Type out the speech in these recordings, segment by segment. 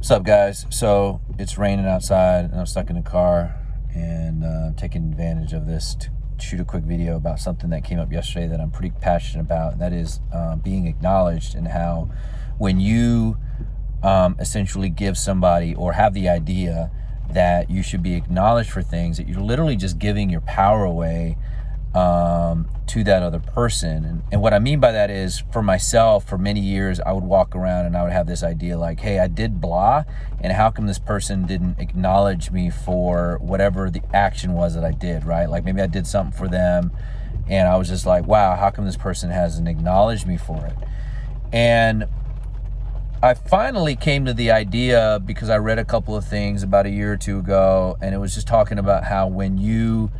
What's up, guys? So it's raining outside and I'm stuck in the car, and taking advantage of this to shoot a quick video about something that came up yesterday that I'm pretty passionate about, and that is being acknowledged, and how when you essentially give somebody or have the idea that you should be acknowledged for things, that you're literally just giving your power away to that other person. And what I mean by that is, for myself, for many years, I would walk around and I would have this idea like, hey, I did blah, and how come this person didn't acknowledge me for whatever the action was that I did, right? Like maybe I did something for them and I was just like, wow, how come this person hasn't acknowledged me for it? And I finally came to the idea because I read a couple of things about a year or two ago, and it was just talking about how when you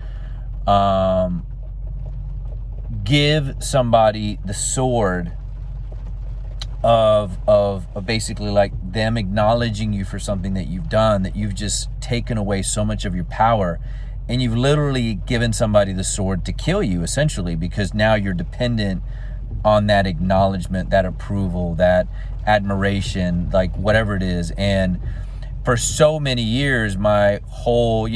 give somebody the sword of basically like them acknowledging you for something that you've done, that you've just taken away so much of your power, and you've literally given somebody the sword to kill you, essentially, because now you're dependent on that acknowledgement, that approval, that admiration, like whatever it is. And for so many years, my whole,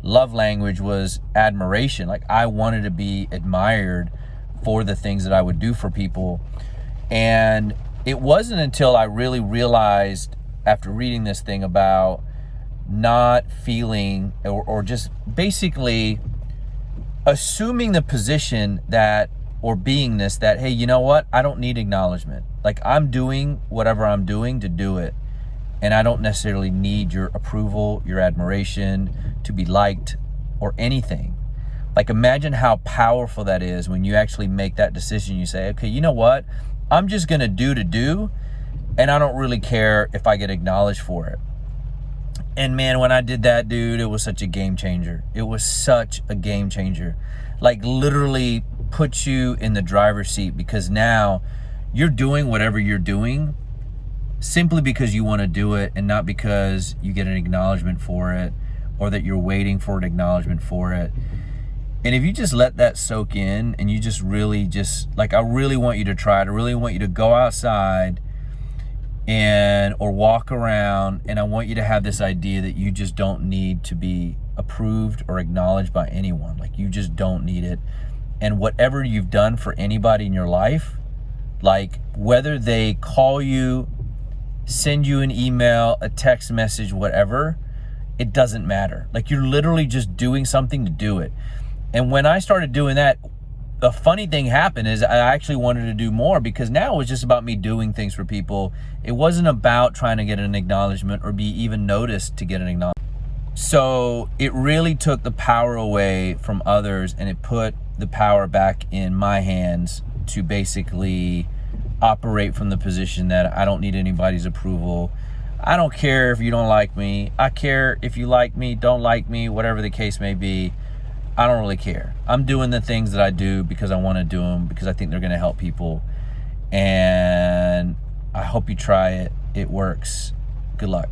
love language was admiration. Like I wanted to be admired for the things that I would do for people. And it wasn't until I really realized, after reading this thing, about not feeling or just basically assuming the position that, or beingness that, hey, you know what? I don't need acknowledgement. Like I'm doing whatever I'm doing to do it. And I don't necessarily need your approval, your admiration, to be liked or anything. Like imagine how powerful that is when you actually make that decision. You say, okay, you know what? I'm just gonna do, and I don't really care if I get acknowledged for it. And man, when I did that, dude, it was such a game changer. It was such a game changer. Like literally put you in the driver's seat, because now you're doing whatever you're doing simply because you want to do it, and not because you get an acknowledgement for it, or that you're waiting for an acknowledgement for it. And if you just let that soak in, and you just really like, I really want you to try it. I really want you to go outside or walk around, and I want you to have this idea that you just don't need to be approved or acknowledged by anyone. Like you just don't need it. And whatever you've done for anybody in your life, like whether they call you, send you an email, a text message, whatever, it doesn't matter. Like you're literally just doing something to do it. And when I started doing that, the funny thing happened is I actually wanted to do more, because now it was just about me doing things for people. It wasn't about trying to get an acknowledgement or be even noticed to get an acknowledgement. So it really took the power away from others, and it put the power back in my hands to basically operate from the position that I don't need anybody's approval. I don't care if you don't like me. I care if you like me, don't like me, whatever the case may be. I don't really care. I'm doing the things that I do because I want to do them, because I think they're going to help people. And I hope you try it. It works. Good luck.